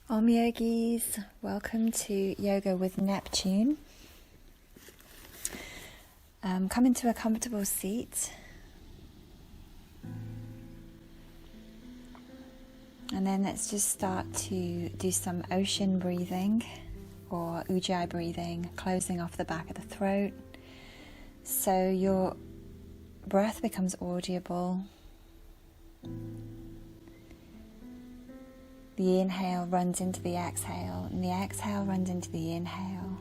Om Yogis, welcome to Yoga with Neptune. Come into a comfortable seat and then let's just start to do some ocean breathing or ujjayi breathing, closing off the back of the throat so your breath becomes audible. The inhale runs into the exhale, and the exhale runs into the inhale.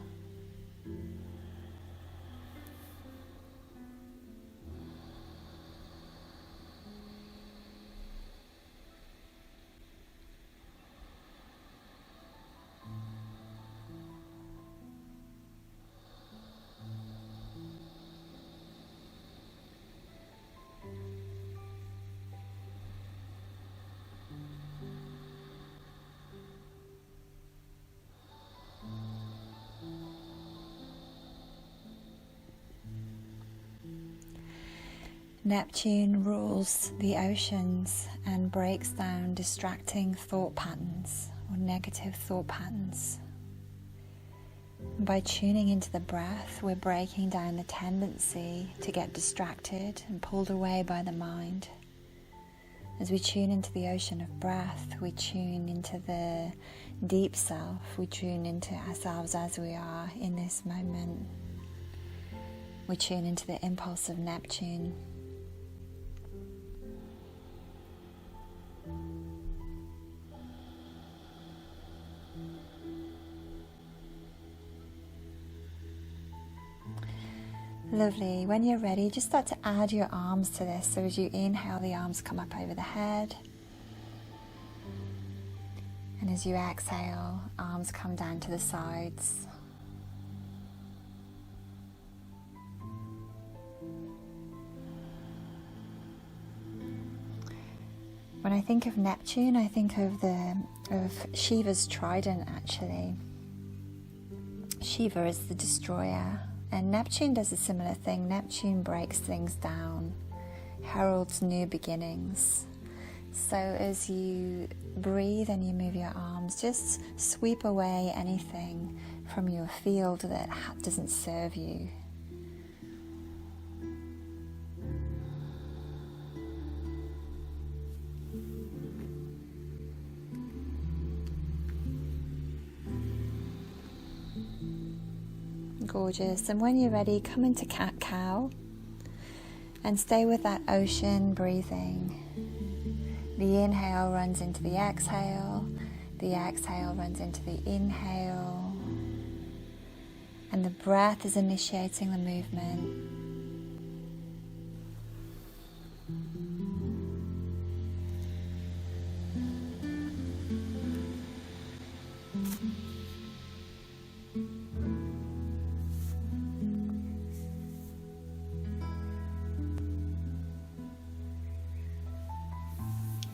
Neptune rules the oceans and breaks down distracting thought patterns or negative thought patterns. And by tuning into the breath, we're breaking down the tendency to get distracted and pulled away by the mind. As we tune into the ocean of breath, we tune into the deep self, we tune into ourselves as we are in this moment. We tune into the impulse of Neptune. Lovely. When you're ready, just start to add your arms to this. So as you inhale, the arms come up over the head. And as you exhale, arms come down to the sides. When I think of Neptune, I think of Shiva's trident actually. Shiva is the destroyer. And Neptune does a similar thing. Neptune breaks things down, heralds new beginnings. So as you breathe and you move your arms, just sweep away anything from your field that doesn't serve you. Gorgeous. And when you're ready, come into cat-cow and stay with that ocean breathing. The inhale runs into the exhale runs into the inhale, and the breath is initiating the movement.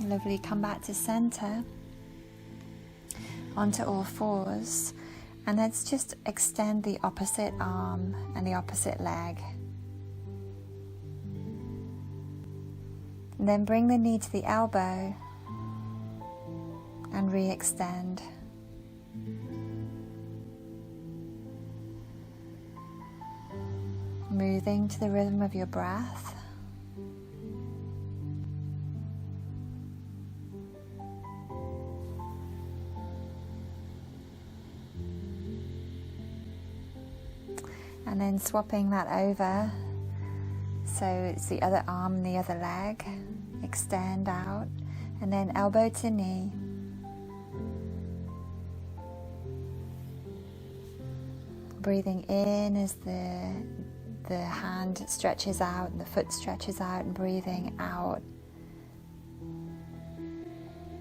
Lovely, come back to center, onto all fours, and let's just extend the opposite arm and the opposite leg. And then bring the knee to the elbow and re-extend. Moving to the rhythm of your breath. And then swapping that over, so it's the other arm and the other leg, extend out, and then elbow to knee. Breathing in as the hand stretches out and the foot stretches out, and breathing out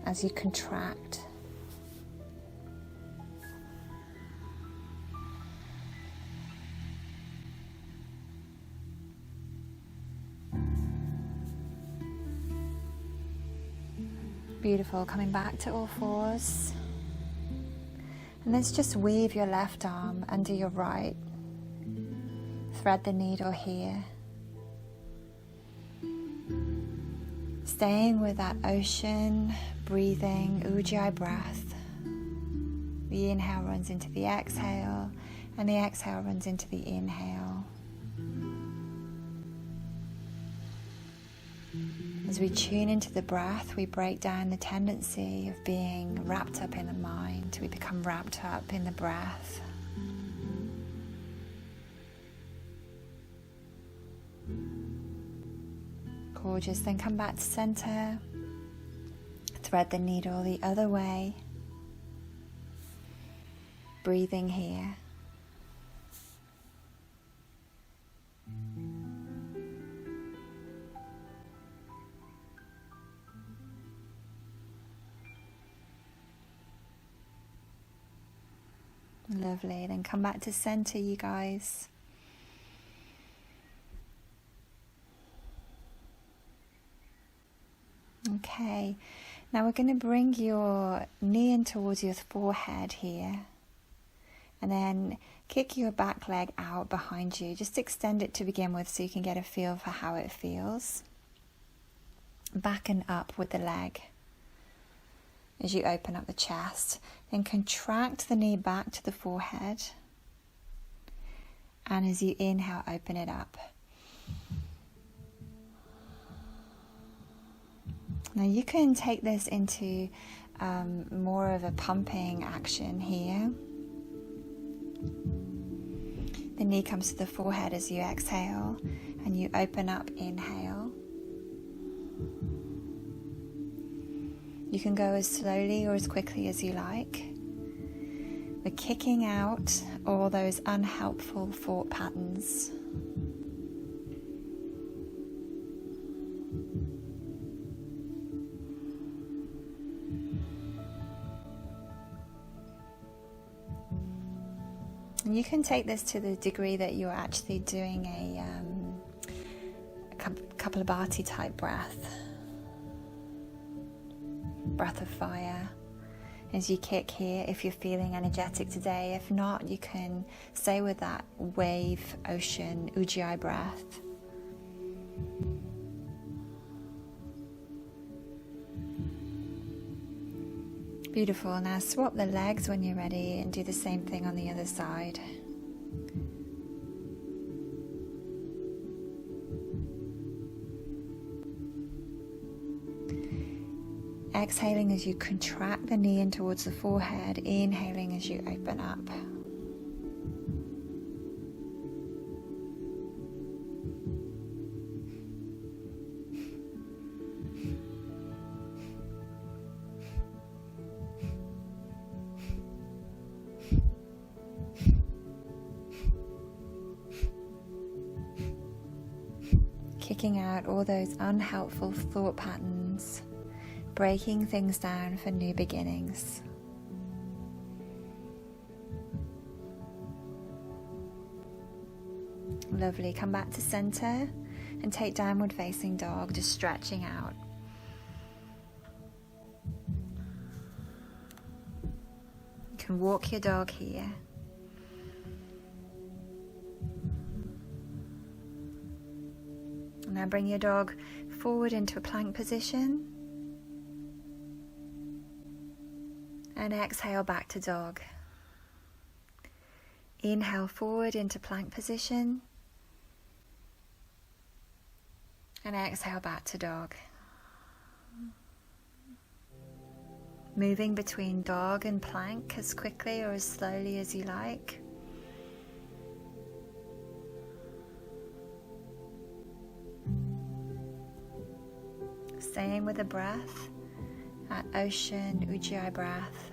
as you contract. Beautiful, coming back to all fours. And let's just weave your left arm under your right. Thread the needle here. Staying with that ocean, breathing, ujjayi breath. The inhale runs into the exhale, and the exhale runs into the inhale. As we tune into the breath, we break down the tendency of being wrapped up in the mind. We become wrapped up in the breath. Gorgeous. Then come back to center. Thread the needle the other way. Breathing here. Lovely. Then come back to center, you guys. Okay. Now we're going to bring your knee in towards your forehead here. And then kick your back leg out behind you. Just extend it to begin with so you can get a feel for how it feels. Back and up with the leg as you open up the chest. Then contract the knee back to the forehead. And as you inhale, open it up. Now you can take this into more of a pumping action here. The knee comes to the forehead as you exhale, and you open up, inhale. You can go as slowly or as quickly as you like. We're kicking out all those unhelpful thought patterns. And you can take this to the degree that you're actually doing a Kapalabhati type breath of fire as you kick here if you're feeling energetic today. If not, you can stay with that wave, ocean, Ujjayi breath. Beautiful. Now swap the legs when you're ready and do the same thing on the other side. Exhaling as you contract the knee in towards the forehead, inhaling as you open up. Kicking out all those unhelpful thought patterns, breaking things down for new beginnings. Lovely. Come back to center and take downward facing dog, just stretching out. You can walk your dog here. Now bring your dog forward into a plank position. And exhale back to dog. Inhale forward into plank position. And exhale back to dog. Moving between dog and plank as quickly or as slowly as you like. Staying with the breath, that ocean Ujjayi breath.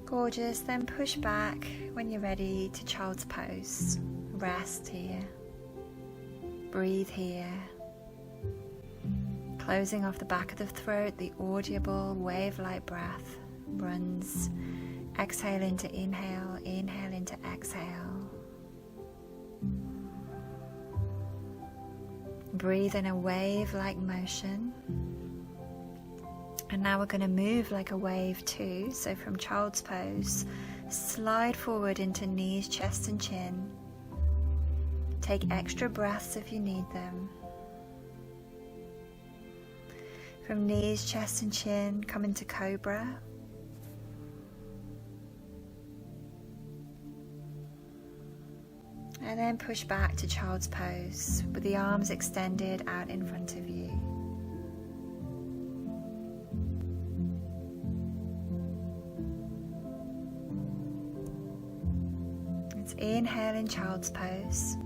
Gorgeous. Then push back when you're ready to child's pose. Rest here. Breathe here. Closing off the back of the throat, the audible wave-like breath runs. Exhale into inhale, inhale into exhale. Breathe in a wave-like motion. And now we're going to move like a wave too. So from child's pose, slide forward into knees, chest and chin. Take extra breaths if you need them. From knees, chest and chin, come into cobra. And then push back to child's pose with the arms extended out in front of you. Let's inhale in child's pose.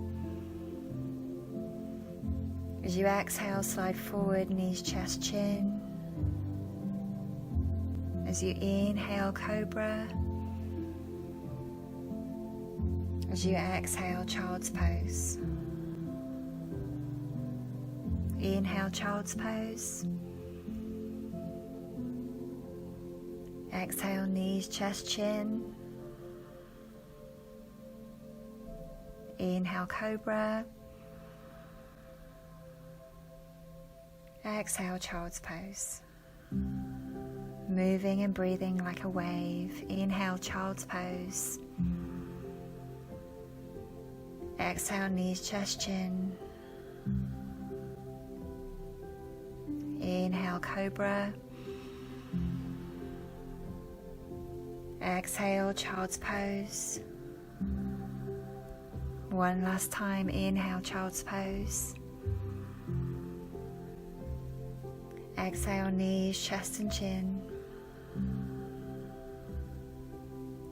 As you exhale, slide forward, knees, chest, chin. As you inhale, cobra. As you exhale, child's pose. Inhale, child's pose. Exhale, knees, chest, chin. Inhale, cobra. Exhale, child's pose. Moving and breathing like a wave. Inhale, child's pose. Exhale, knees, chest, chin. Inhale, cobra. Exhale, child's pose. One last time, inhale, child's pose. Exhale, knees, chest and chin.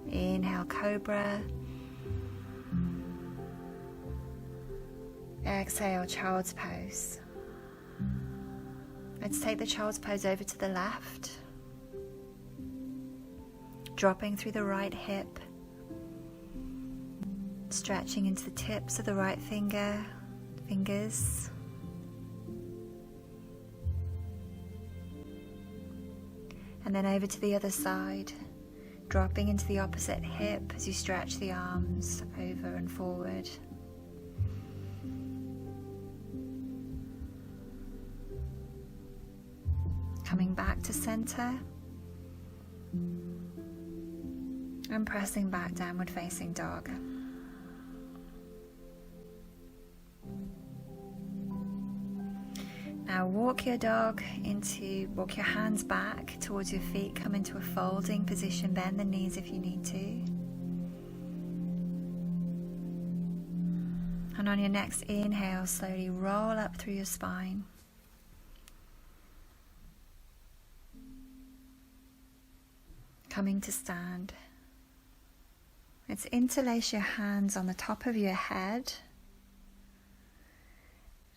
Inhale, cobra. Exhale, child's pose. Let's take the child's pose over to the left. Dropping through the right hip. Stretching into the tips of the right fingers. And then over to the other side. Dropping into the opposite hip as you stretch the arms over and forward. Coming back to center. And pressing back, downward facing dog. Now walk your hands back towards your feet, come into a folding position, bend the knees if you need to. And on your next inhale, slowly roll up through your spine. Coming to stand. Let's interlace your hands on the top of your head.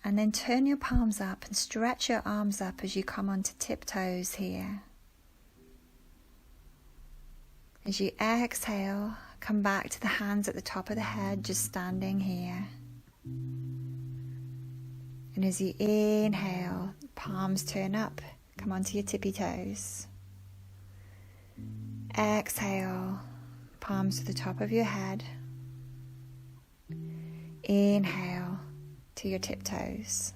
And then turn your palms up and stretch your arms up as you come onto tiptoes here. As you exhale, come back to the hands at the top of the head, just standing here. And as you inhale, palms turn up, come onto your tippy toes. Exhale, palms to the top of your head. Inhale to your tiptoes.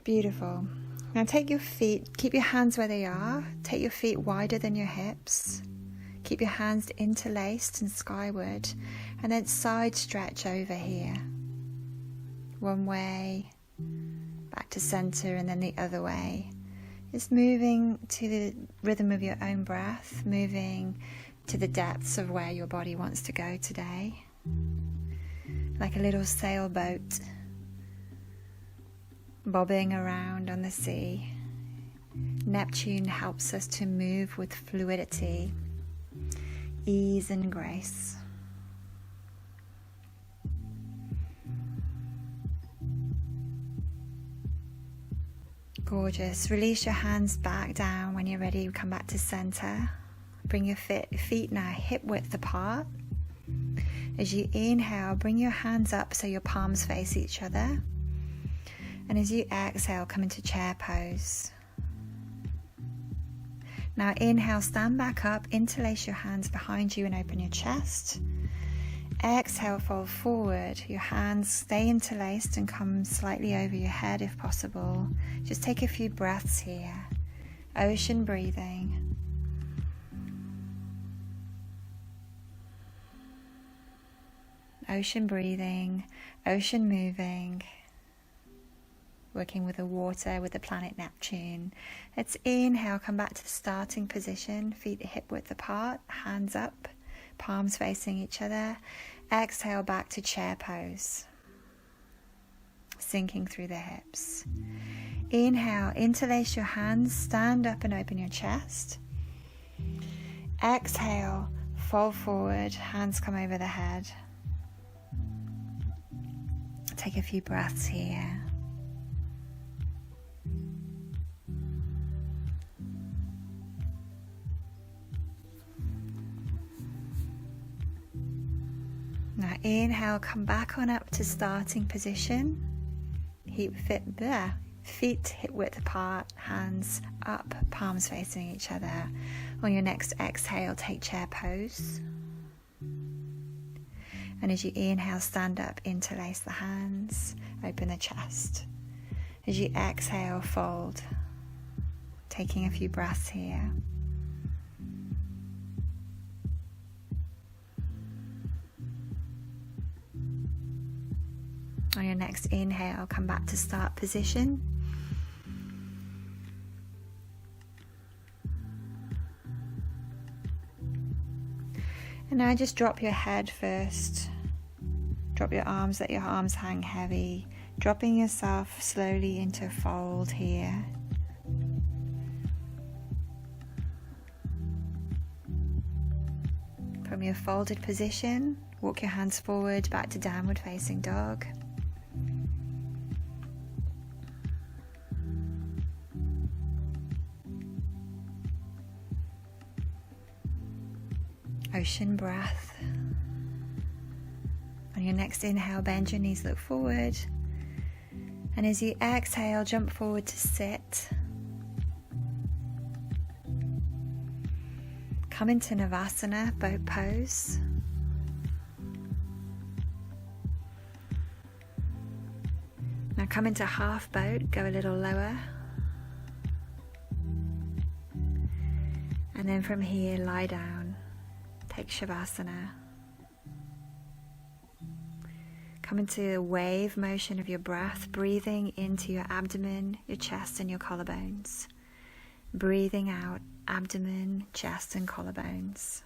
Beautiful. Now take your feet, keep your hands where they are. Take your feet wider than your hips. Keep your hands interlaced and skyward. And then side stretch over here. One way, back to center, and then the other way. It's moving to the rhythm of your own breath, moving to the depths of where your body wants to go today. Like a little sailboat bobbing around on the sea. Neptune helps us to move with fluidity, ease and grace. Gorgeous. Release your hands back down when you're ready. Come back to center. Bring your feet now hip width apart. As you inhale, bring your hands up so your palms face each other. And as you exhale, come into chair pose. Now inhale, stand back up, interlace your hands behind you and open your chest. Exhale, fold forward. Your hands stay interlaced and come slightly over your head if possible. Just take a few breaths here. Ocean breathing. Ocean breathing, ocean moving. Working with the water, with the planet Neptune. Let's inhale, come back to the starting position. Feet hip width apart, hands up, palms facing each other. Exhale back to chair pose. Sinking through the hips. Inhale, interlace your hands, stand up and open your chest. Exhale, fold forward, hands come over the head. Take a few breaths here. Now inhale, come back on up to starting position. Feet hip width apart, hands up, palms facing each other. On your next exhale, take chair pose. And as you inhale, stand up, interlace the hands, open the chest. As you exhale, fold. Taking a few breaths here. On your next inhale, come back to start position. And now just drop your head first. Drop your arms, let your arms hang heavy. Dropping yourself slowly into a fold here. From your folded position, walk your hands forward back to downward facing dog. Ocean breath. On your next inhale, bend your knees, look forward. And as you exhale, jump forward to sit. Come into Navasana, boat pose. Now come into half boat, go a little lower. And then from here, lie down. Take Shavasana. Come into a wave motion of your breath, breathing into your abdomen, your chest and your collarbones. Breathing out, abdomen, chest and collarbones.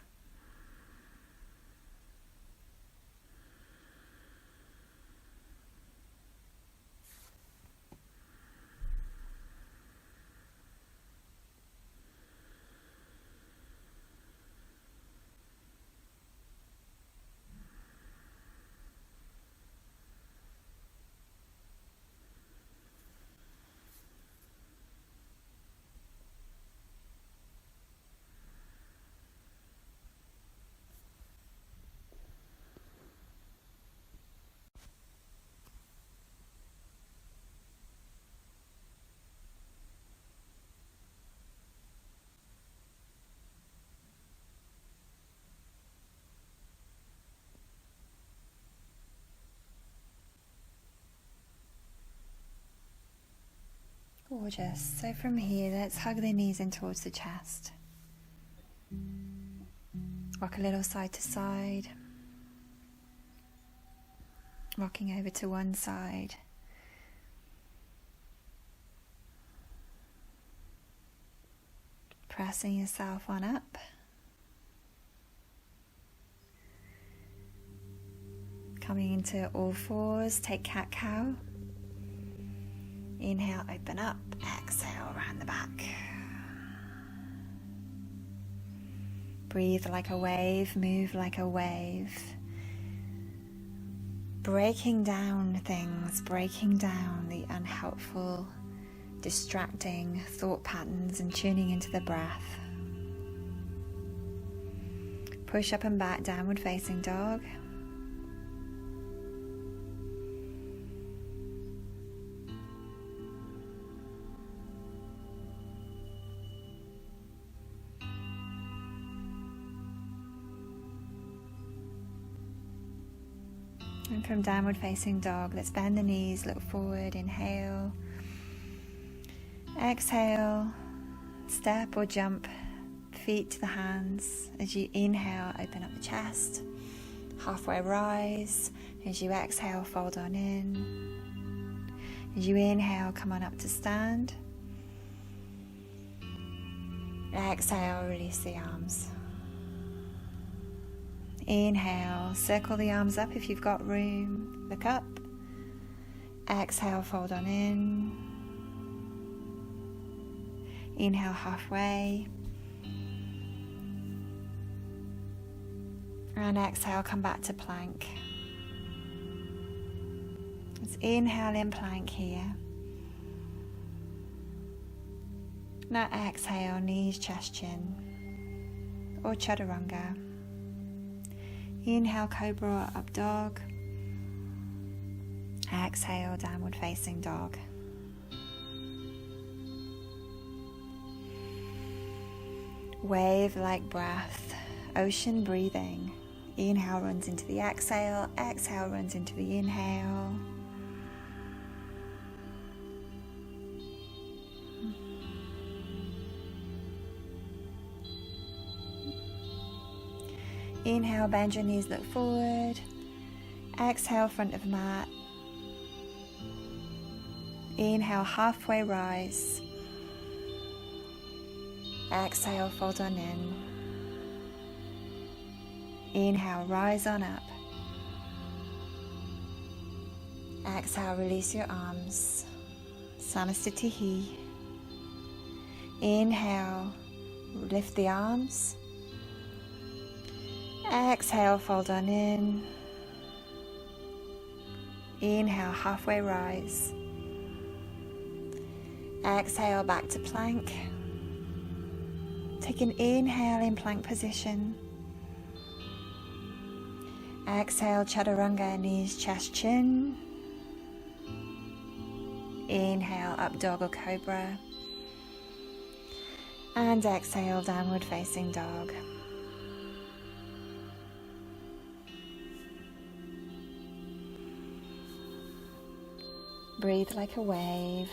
Gorgeous. So from here, let's hug the knees in towards the chest. Rock a little side to side. Rocking over to one side. Pressing yourself on up. Coming into all fours, take cat-cow. Inhale, open up. Exhale, around the back. Breathe like a wave, move like a wave. Breaking down things, breaking down the unhelpful, distracting thought patterns and tuning into the breath. Push up and back, downward facing dog. And from downward facing dog, let's bend the knees, look forward, inhale. Exhale, step or jump feet to the hands. As you inhale, open up the chest. Halfway rise. As you exhale, fold on in. As you inhale, come on up to stand. Exhale, release the arms. Inhale, circle the arms up if you've got room. Look up. Exhale, fold on in. Inhale halfway. And exhale, come back to plank. Let's inhale in plank here. Now exhale, knees, chest, chin, or chaturanga. Inhale, cobra or up dog. Exhale, downward facing dog. Wave-like breath, ocean breathing. Inhale runs into the exhale, exhale runs into the inhale. Inhale, bend your knees, look forward. Exhale, front of mat. Inhale, halfway rise. Exhale, fold on in. Inhale, rise on up. Exhale, release your arms. Samastitihi. Inhale, lift the arms. Exhale, fold on in. Inhale, halfway rise. Exhale, back to plank. Take an inhale in plank position. Exhale, chaturanga, knees, chest, chin. Inhale, up dog or cobra. And exhale, downward facing dog. Breathe like a wave.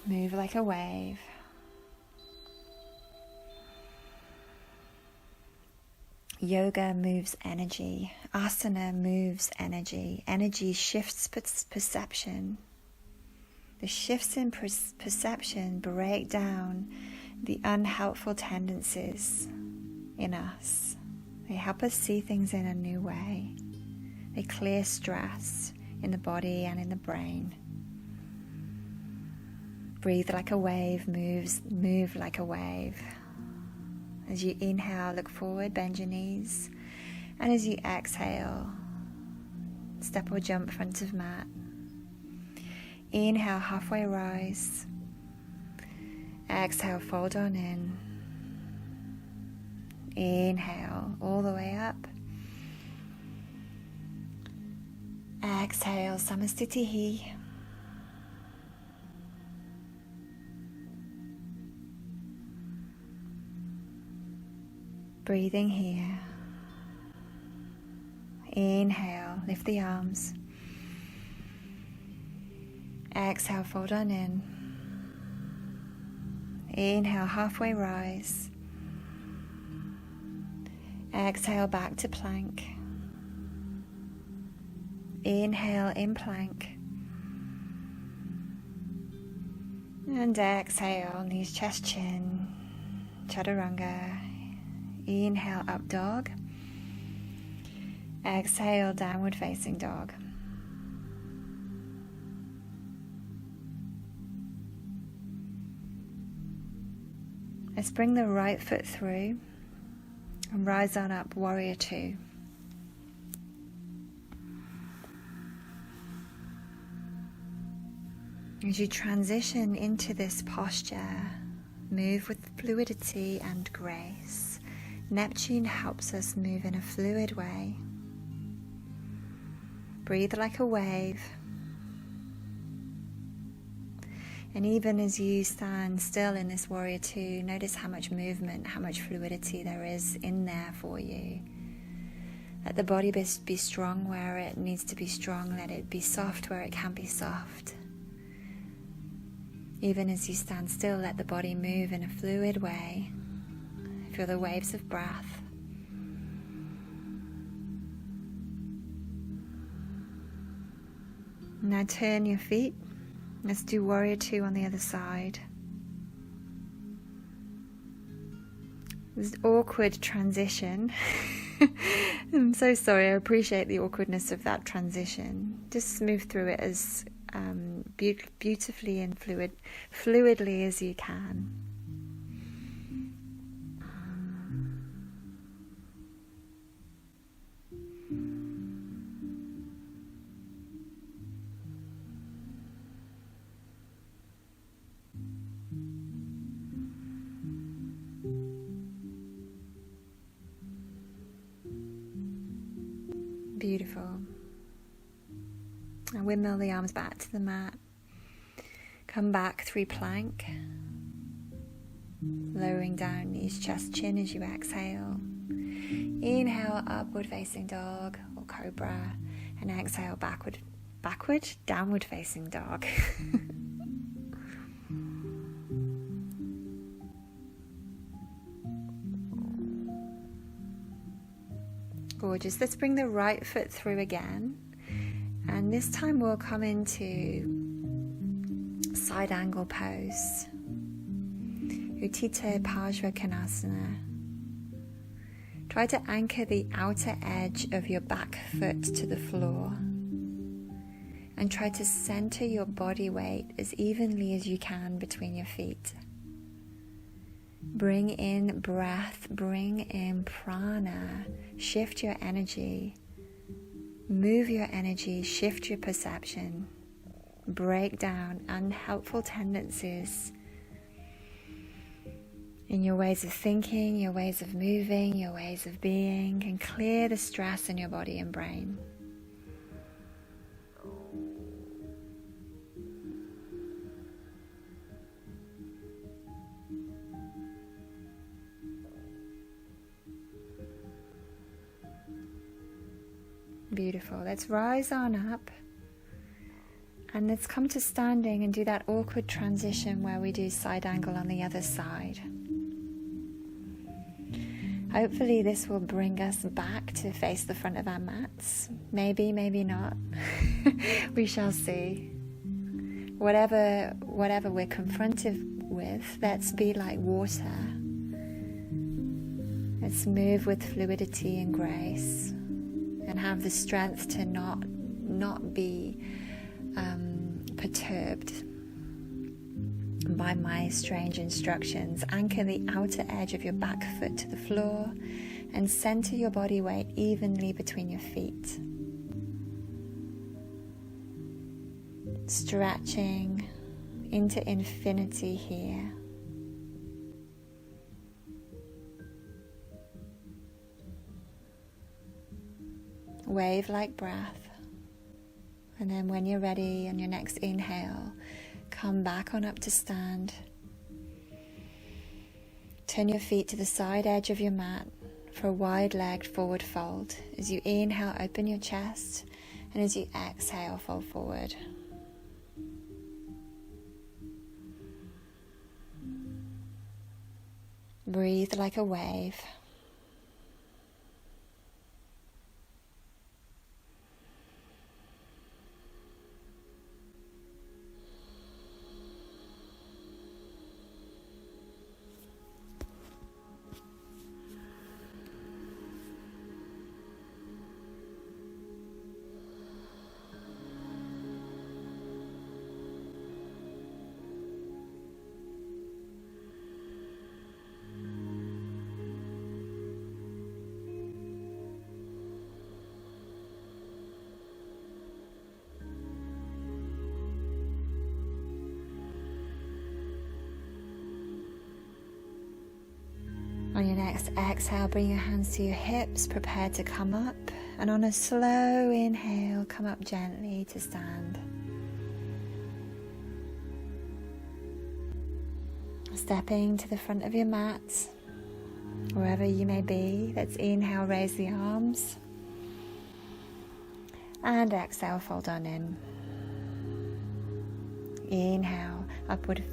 Move like a wave. Yoga moves energy. Asana moves energy. Energy shifts perception. The shifts in perception break down the unhelpful tendencies in us. They help us see things in a new way. They clear stress in the body and in the brain. Breathe like a wave, move like a wave. As you inhale, look forward, bend your knees. And as you exhale, step or jump front of mat. Inhale, halfway rise. Exhale, fold on in. Inhale, all the way up. Exhale, samastitihi. Breathing here. Inhale, lift the arms. Exhale, fold on in. Inhale, halfway rise. Exhale, back to plank. Inhale, in plank. And exhale, knees, chest, chin, chaturanga. Inhale, up dog. Exhale, downward facing dog. Let's bring the right foot through and rise on up, warrior two. As you transition into this posture, move with fluidity and grace. Neptune helps us move in a fluid way. Breathe like a wave. And even as you stand still in this warrior two, notice how much movement, how much fluidity there is in there for you. Let the body be strong where it needs to be strong. Let it be soft where it can be soft. Even as you stand still, let the body move in a fluid way. Feel the waves of breath. Now turn your feet. Let's do warrior 2 on the other side. This awkward transition. I'm so sorry, I appreciate the awkwardness of that transition. Just move through it as beautifully and fluidly as you can. Beautiful. And windmill the arms back to the mat. Come back through plank. Lowering down knees, chest, chin as you exhale. Inhale, upward facing dog or cobra. And exhale, backward, downward facing dog. Gorgeous. Let's bring the right foot through again. And this time we'll come into side angle pose. Utthita Parshvakonasana. Try to anchor the outer edge of your back foot to the floor. And try to center your body weight as evenly as you can between your feet. Bring in breath, bring in prana, shift your energy, move your energy, shift your perception, break down unhelpful tendencies in your ways of thinking, your ways of moving, your ways of being, and clear the stress in your body and brain. Beautiful. Let's rise on up and let's come to standing and do that awkward transition where we do side angle on the other side. Hopefully this will bring us back to face the front of our mats. Maybe, maybe not. We shall see. Whatever we're confronted with, let's be like water. Let's move with fluidity and grace. And have the strength to not be perturbed by my strange instructions. Anchor the outer edge of your back foot to the floor and center your body weight evenly between your feet. Stretching into infinity here. Wave-like breath, and then when you're ready on your next inhale, come back on up to stand. Turn your feet to the side edge of your mat for a wide-legged forward fold. As you inhale, open your chest, and as you exhale, fold forward. Breathe like a wave. On your next exhale, bring your hands to your hips, prepare to come up, and on a slow inhale, come up gently to stand. Stepping to the front of your mat, wherever you may be. Let's inhale, raise the arms. And exhale, fold on in. Inhale, upward,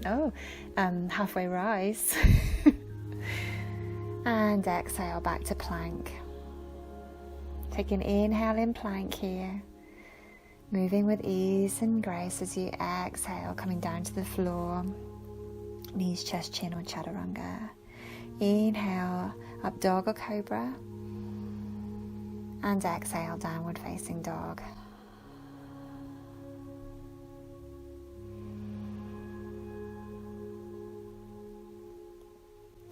halfway rise. And exhale, back to plank. Take an inhale in plank here. Moving with ease and grace as you exhale, coming down to the floor. Knees, chest, chin, or chaturanga. Inhale, up dog or cobra. And exhale, downward facing dog.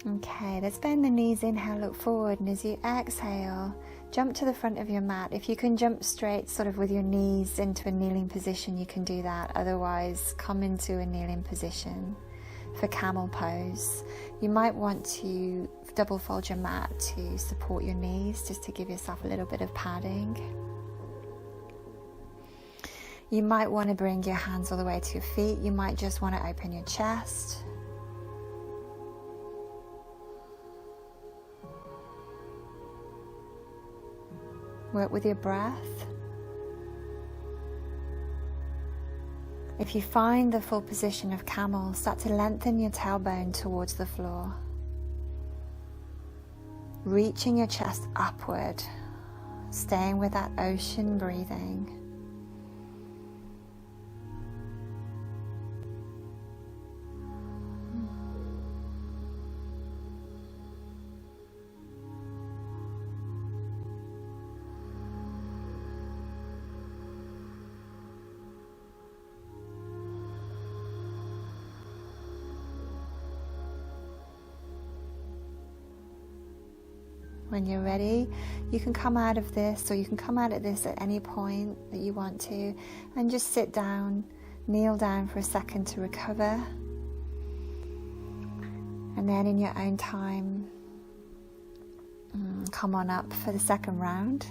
Okay, let's bend the knees. Inhale, look forward, and as you exhale, jump to the front of your mat. If you can jump straight sort of with your knees into a kneeling position, you can do that. Otherwise, come into a kneeling position for camel pose. You might want to double fold your mat to support your knees, just to give yourself a little bit of padding. You might want to bring your hands all the way to your feet. You might just want to open your chest. Work with your breath. If you find the full position of camel, start to lengthen your tailbone towards the floor. Reaching your chest upward, staying with that ocean breathing. When you're ready, you can come out of this, or you can come out of this at any point that you want to, and just sit down, kneel down for a second to recover. And then in your own time, come on up for the second round,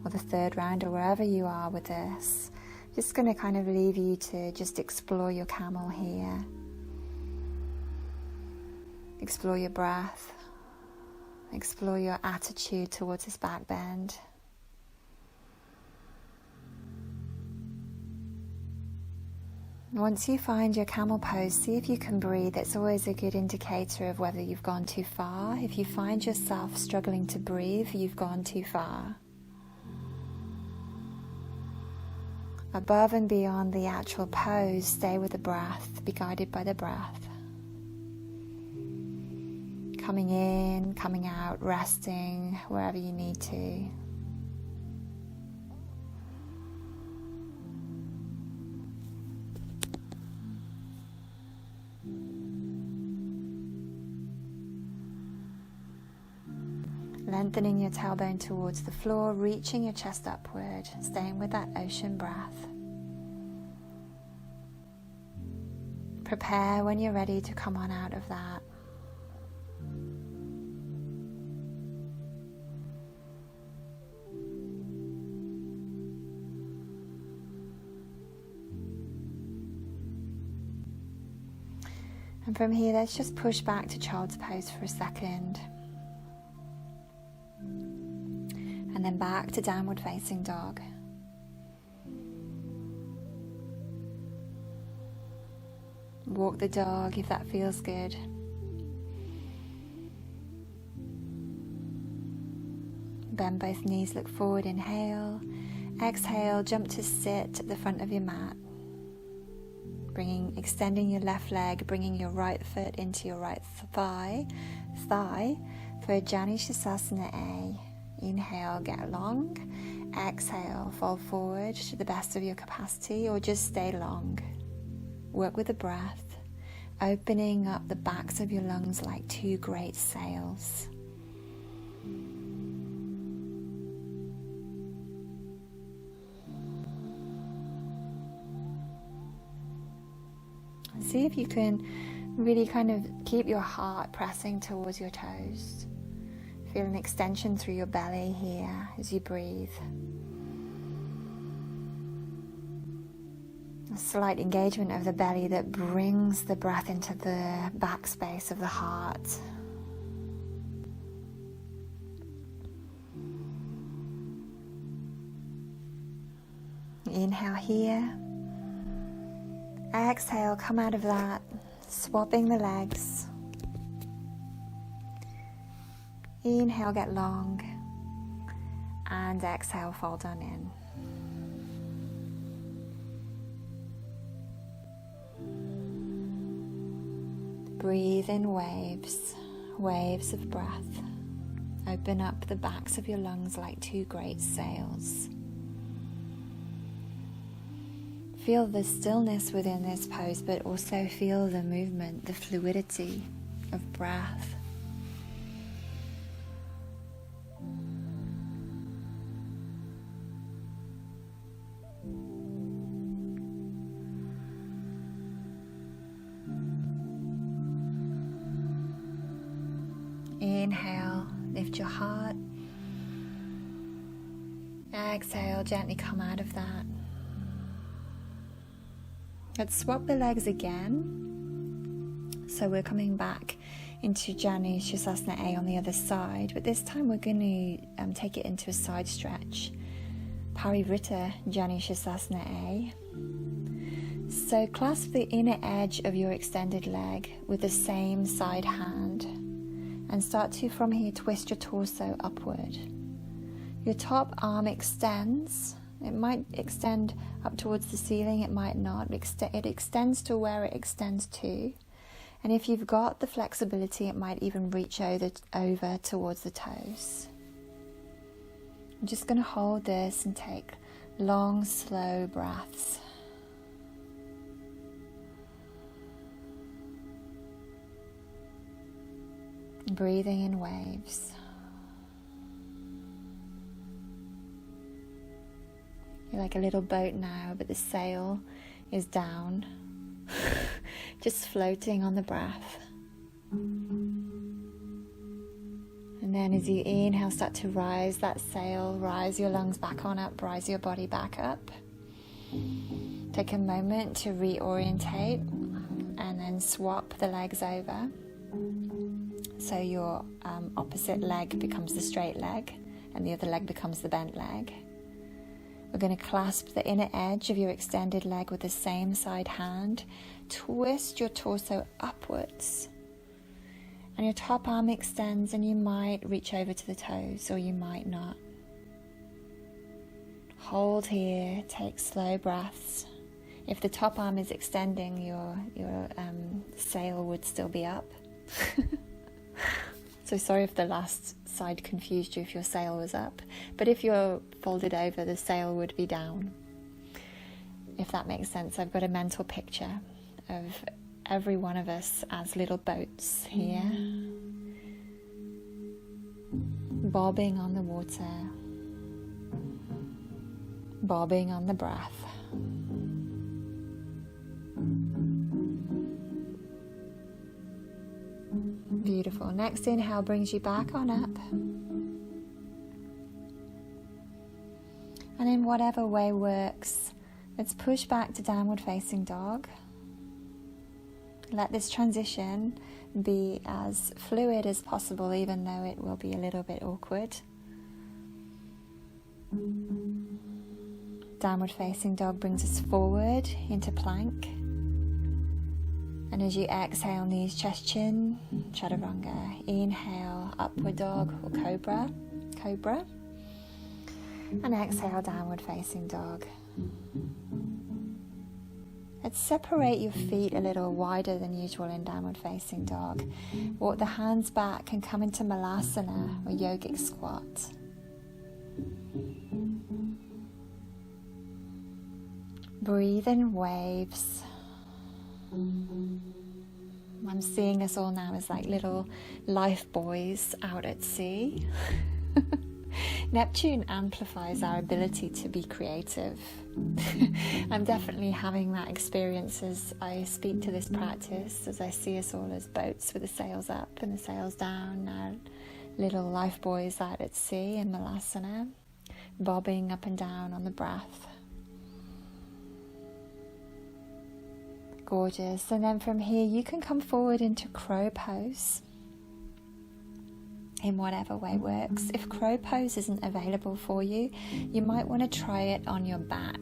or the third round, or wherever you are with this. Just going to kind of leave you to just explore your camel here. Explore your breath. Explore your attitude towards this back bend. Once you find your camel pose, see if you can breathe. It's always a good indicator of whether you've gone too far. If you find yourself struggling to breathe, you've gone too far. Above and beyond the actual pose, stay with the breath, be guided by the breath. Coming in, coming out, resting wherever you need to. Lengthening your tailbone towards the floor, reaching your chest upward, staying with that ocean breath. Prepare when you're ready to come on out of that. And from here, let's just push back to child's pose for a second. And then back to downward facing dog. Walk the dog if that feels good. Bend both knees, look forward, inhale. Exhale, jump to sit at the front of your mat. Extending your left leg, bringing your right foot into your right thigh for Jani Shasasana A. Inhale, get long. Exhale, fall forward to the best of your capacity, or just stay long. Work with the breath, opening up the backs of your lungs like two great sails. See if you can really kind of keep your heart pressing towards your toes. Feel an extension through your belly here as you breathe. A slight engagement of the belly that brings the breath into the backspace of the heart. Inhale here. Exhale, come out of that, swapping the legs. Inhale, get long. And exhale, fold on in. Breathe in waves, waves of breath. Open up the backs of your lungs like two great sails. Feel the stillness within this pose, but also feel the movement, the fluidity of breath. Inhale, lift your heart. Exhale, gently come out of that. Let's swap the legs again. So we're coming back into Janu Shirshasana A on the other side, but this time we're going to take it into a side stretch. Parivrtta Janu Shirshasana A. So clasp the inner edge of your extended leg with the same side hand. And start to, from here, twist your torso upward. Your top arm extends. It might extend up towards the ceiling, it might not. It extends to where it extends to. And if you've got the flexibility, it might even reach over towards the toes. I'm just going to hold this and take long, slow breaths. Breathing in waves. You're like a little boat now, but the sail is down, just floating on the breath. And then as you inhale, start to rise that sail, rise your lungs back on up, rise your body back up. Take a moment to reorientate and then swap the legs over. So your opposite leg becomes the straight leg and the other leg becomes the bent leg. We're going to clasp the inner edge of your extended leg with the same side hand. Twist your torso upwards. And your top arm extends and you might reach over to the toes or you might not. Hold here, take slow breaths. If the top arm is extending, your sail would still be up. So sorry if the last side confused you if your sail was up, but if you're folded over, the sail would be down. If that makes sense, I've got a mental picture of every one of us as little boats here, bobbing on the water, bobbing on the breath. Beautiful. Next inhale brings you back on up. And in whatever way works, let's push back to downward facing dog. Let this transition be as fluid as possible, even though it will be a little bit awkward. Downward facing dog brings us forward into plank. And as you exhale, knees, chest, chin, chaturanga. Inhale, upward dog or cobra. And exhale, downward facing dog. Let's separate your feet a little wider than usual in downward facing dog. Walk the hands back and come into malasana or yogic squat. Breathe in waves. I'm seeing us all now as like little life buoys out at sea. Neptune amplifies our ability to be creative. I'm definitely having that experience as I speak to this practice, as I see us all as boats with the sails up and the sails down, now little life buoys out at sea in malasana, bobbing up and down on the breath. Gorgeous. And then from here you can come forward into crow pose in whatever way works. If crow pose isn't available for you, you might want to try it on your back.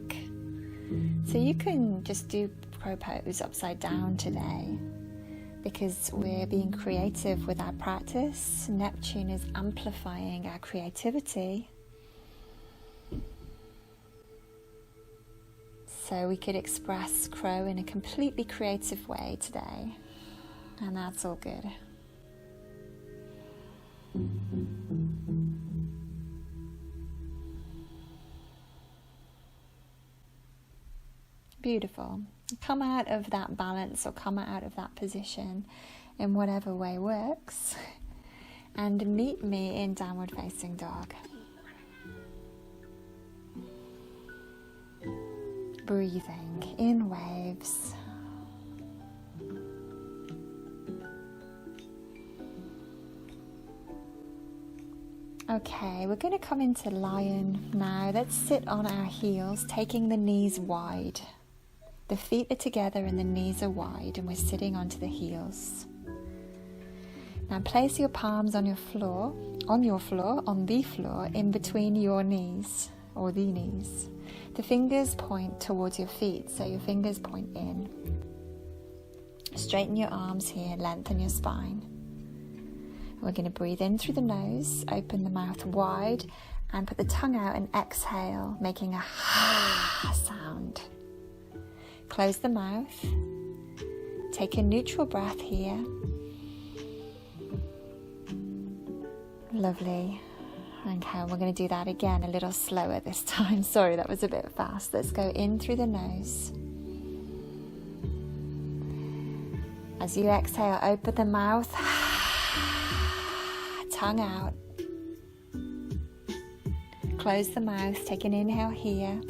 So you can just do crow pose upside down today, because we're being creative with our practice. Neptune is amplifying our creativity. So we could express crow in a completely creative way today, and that's all good. Beautiful. Come out of that balance or come out of that position in whatever way works, and meet me in downward facing dog. Breathing in waves. Okay, we're going to come into lion now. Let's sit on our heels, taking the knees wide. The feet are together and the knees are wide, and we're sitting onto the heels. Now place your palms on the floor, in between your knees, or the knees. The fingers point towards your feet, so your fingers point in. Straighten your arms here, lengthen your spine. We're going to breathe in through the nose, open the mouth wide, and put the tongue out and exhale, making a ha sound. Close the mouth. Take a neutral breath here. Lovely. Okay, we're going to do that again, a little slower this time. Sorry, that was a bit fast. Let's go in through the nose. As you exhale, open the mouth. Tongue out. Close the mouth. Take an inhale here.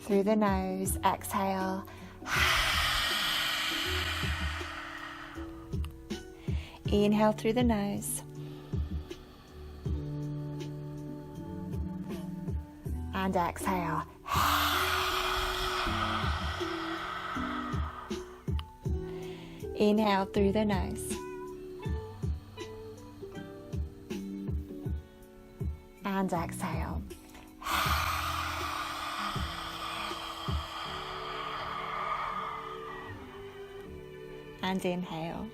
Through the nose. Exhale. Inhale through the nose. And exhale. Inhale through the nose. And exhale. And inhale.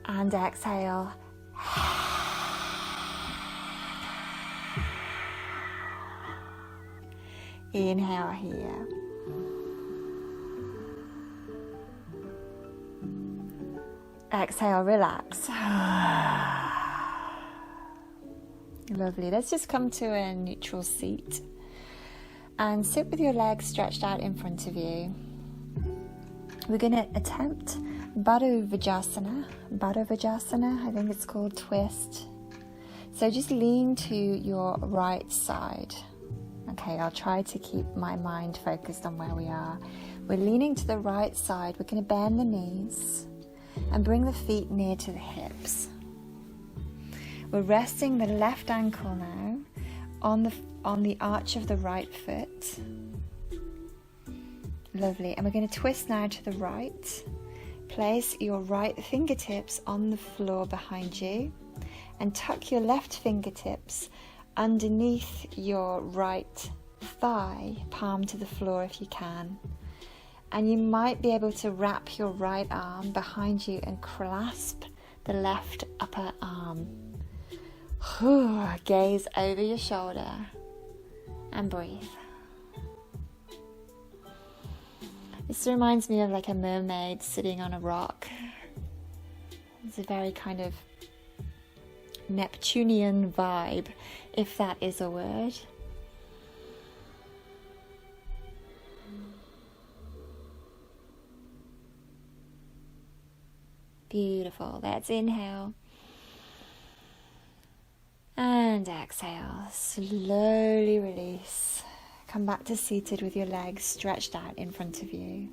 And exhale. Inhale here. Exhale, relax. Lovely. Let's just come to a neutral seat and sit with your legs stretched out in front of you. We're going to attempt Baddha Vajrasana, I think it's called, twist. So just lean to your right side. Okay, I'll try to keep my mind focused on where we are. We're leaning to the right side. We're going to bend the knees and bring the feet near to the hips. We're resting the left ankle now on the arch of the right foot. Lovely. And we're going to twist now to the right. Place your right fingertips on the floor behind you and tuck your left fingertips underneath your right thigh, palm to the floor if you can. And you might be able to wrap your right arm behind you and clasp the left upper arm. Gaze over your shoulder and breathe. This reminds me of like a mermaid sitting on a rock. It's a very kind of Neptunian vibe, if that is a word. Beautiful. Let's inhale. And exhale. Slowly release. Come back to seated with your legs stretched out in front of you.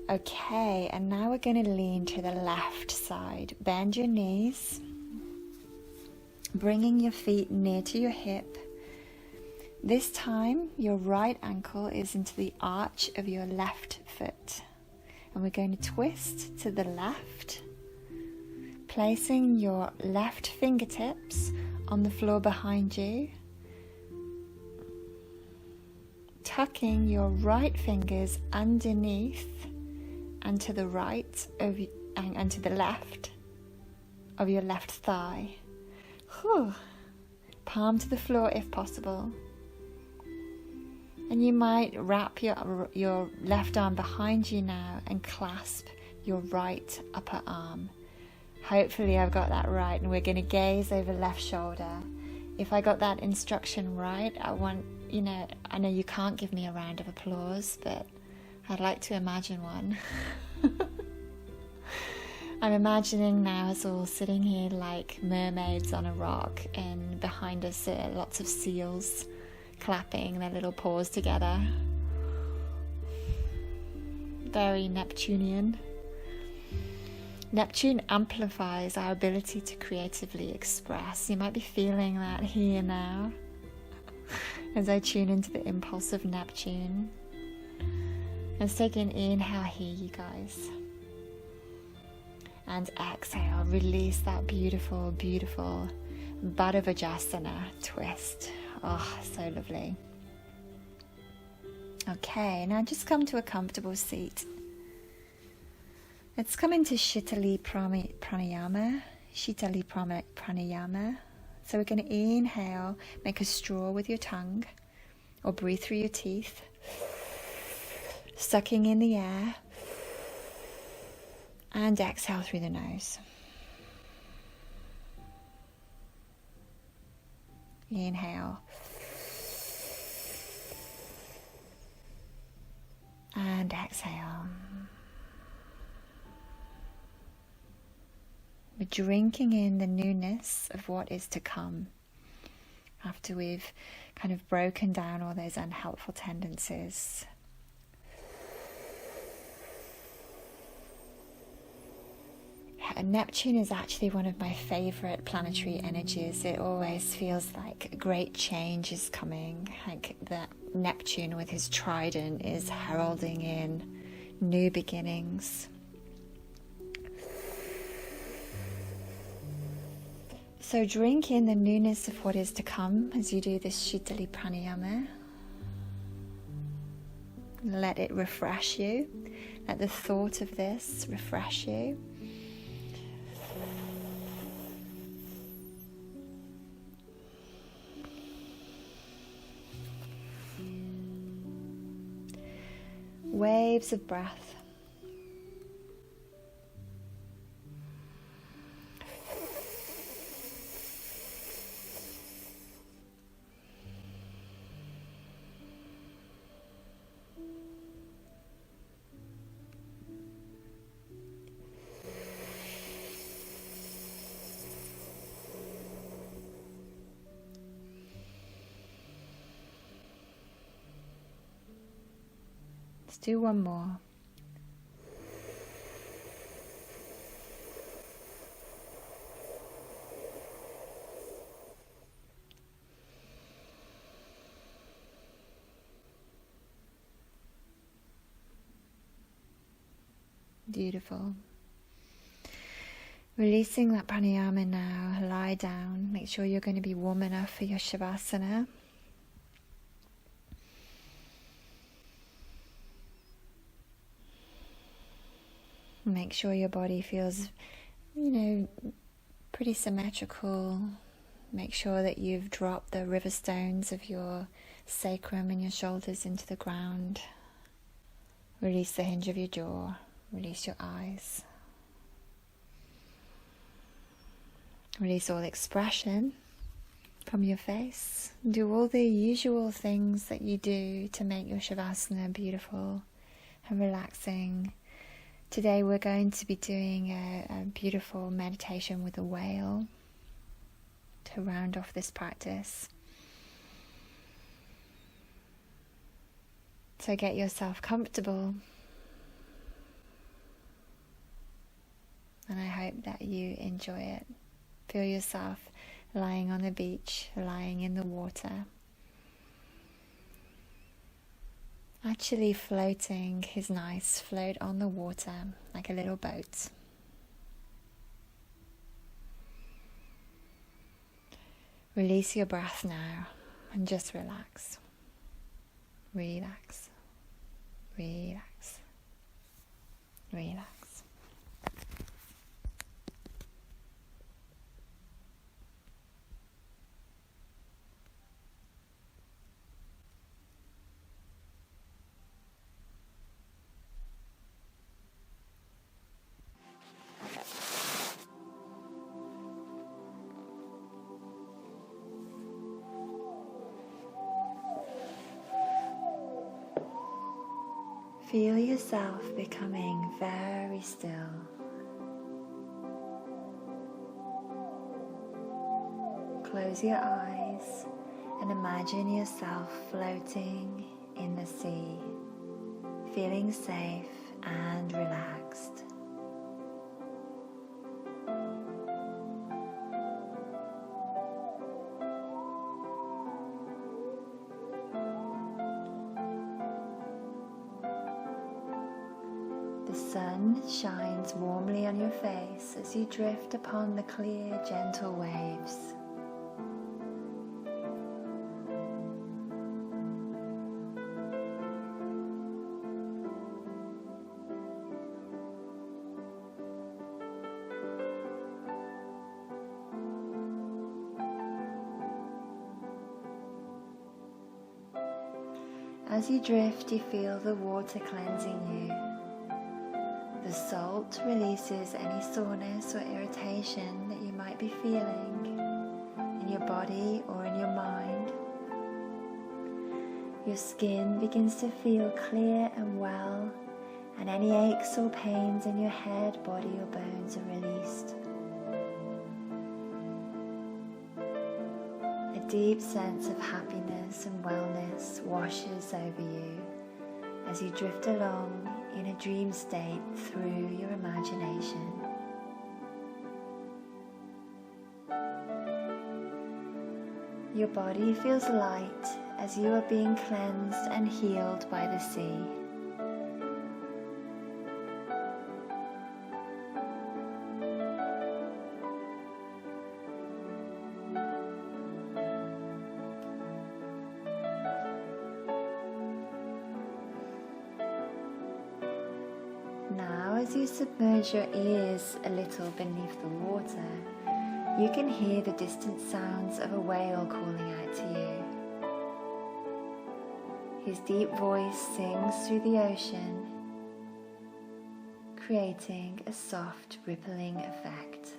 Okay, and now we're going to lean to the left side. Bend your knees, bringing your feet near to your hip. This time, your right ankle is into the arch of your left foot. And we're going to twist to the left. placing your left fingertips on the floor behind you, tucking your right fingers underneath and to the right and to the left of your left thigh. Whew. Palm to the floor if possible. And you might wrap your left arm behind you now and clasp your right upper arm. Hopefully I've got that right, and we're going to gaze over left shoulder. If I got that instruction right, I know you can't give me a round of applause, but I'd like to imagine one. I'm imagining now us all sitting here like mermaids on a rock, and behind us are lots of seals clapping their little paws together. Very Neptunian. Neptune amplifies our ability to creatively express. You might be feeling that here now as I tune into the impulse of Neptune. Let's take an inhale here, you guys. And exhale, release that beautiful, beautiful Baddha twist. Oh, so lovely. Okay, now just come to a comfortable seat. Let's come into Shitali Pranayama. So we're going to inhale, make a straw with your tongue, or breathe through your teeth, sucking in the air, and exhale through the nose. Inhale. And exhale. We're drinking in the newness of what is to come after we've kind of broken down all those unhelpful tendencies. Neptune is actually one of my favorite planetary energies. It always feels like a great change is coming, like that Neptune with his trident is heralding in new beginnings. So drink in the newness of what is to come as you do this Shitali Pranayama. Let it refresh you. Let the thought of this refresh you. Waves of breath. Let's do one more. Beautiful. Releasing that pranayama now, lie down. Make sure you're going to be warm enough for your shavasana. Make sure your body feels, pretty symmetrical. Make sure that you've dropped the river stones of your sacrum and your shoulders into the ground. Release the hinge of your jaw. Release your eyes. Release all expression from your face. Do all the usual things that you do to make your shavasana beautiful and relaxing. Today we're going to be doing a beautiful meditation with a whale to round off this practice. So get yourself comfortable, and I hope that you enjoy it. Feel yourself lying on the beach, lying in the water. Actually floating is nice. Float on the water like a little boat. Release your breath now and just relax. Relax. Relax. Relax. Feel yourself becoming very still. Close your eyes and imagine yourself floating in the sea, feeling safe and relaxed. The sun shines warmly on your face as you drift upon the clear, gentle waves. As you drift, you feel the water cleansing you. The salt releases any soreness or irritation that you might be feeling in your body or in your mind. Your skin begins to feel clear and well, and any aches or pains in your head, body or bones are released. A deep sense of happiness and wellness washes over you as you drift along in a dream state through your imagination. Your body feels light as you are being cleansed and healed by the sea. Now, as you submerge your ears a little beneath the water, you can hear the distant sounds of a whale calling out to you. His deep voice sings through the ocean, creating a soft rippling effect.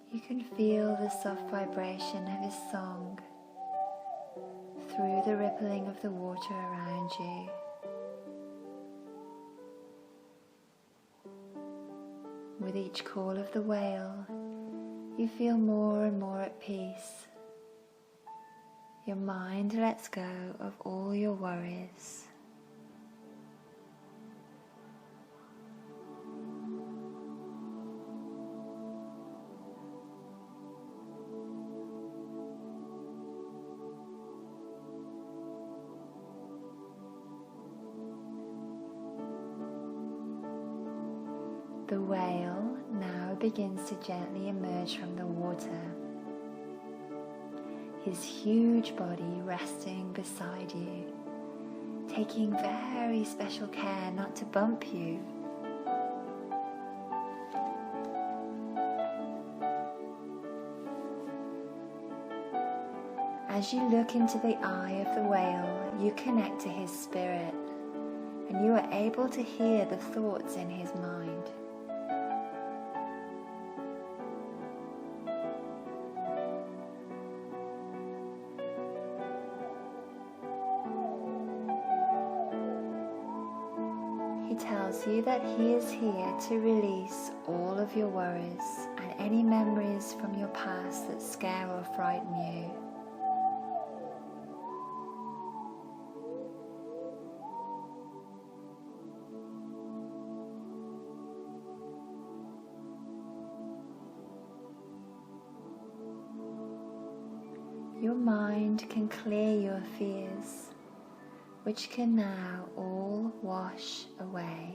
You can feel the soft vibration of his song through the rippling of the water around you. With each call of the whale, you feel more and more at peace. Your mind lets go of all your worries. The whale now begins to gently emerge from the water, his huge body resting beside you, taking very special care not to bump you. As you look into the eye of the whale, you connect to his spirit, and you are able to hear the thoughts in his mind. He tells you that he is here to release all of your worries and any memories from your past that scare or frighten you. mind can clear your fears, which can now all wash away.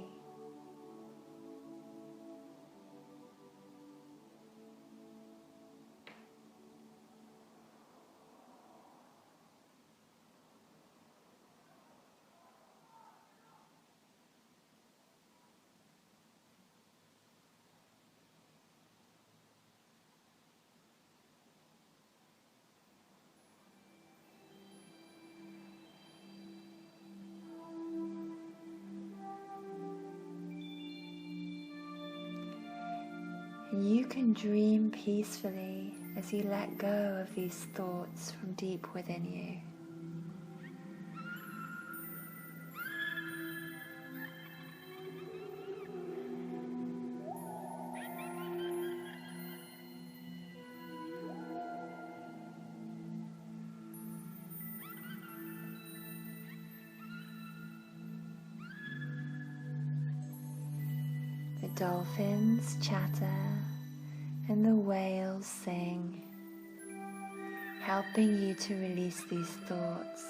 You can dream peacefully as you let go of these thoughts from deep within you. The dolphins chatter and the whales sing, helping you to release these thoughts.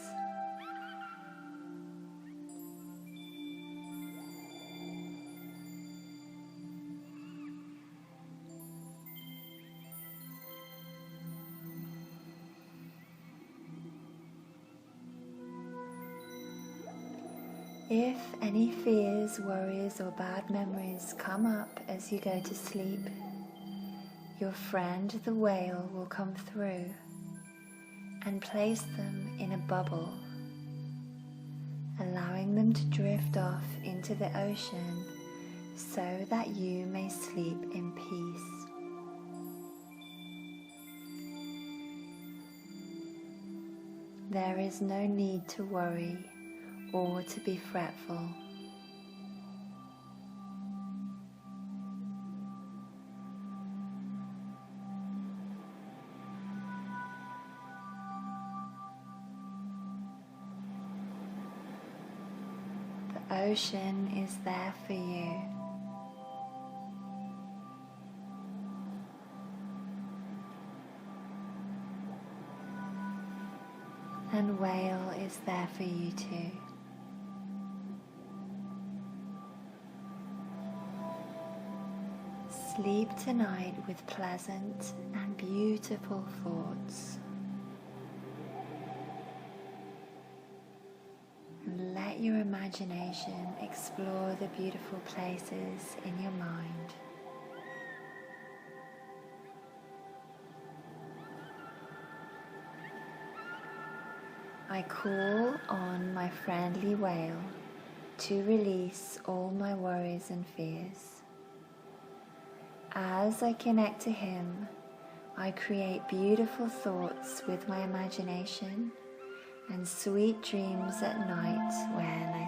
If any fears, worries, or bad memories come up as you go to sleep, your friend the whale will come through and place them in a bubble, allowing them to drift off into the ocean so that you may sleep in peace. There is no need to worry or to be fretful. The ocean is there for you. And whale is there for you too. Sleep tonight with pleasant and beautiful thoughts. And let your imagination explore the beautiful places in your mind. I call on my friendly whale to release all my worries and fears. As I connect to him, I create beautiful thoughts with my imagination and sweet dreams at night when I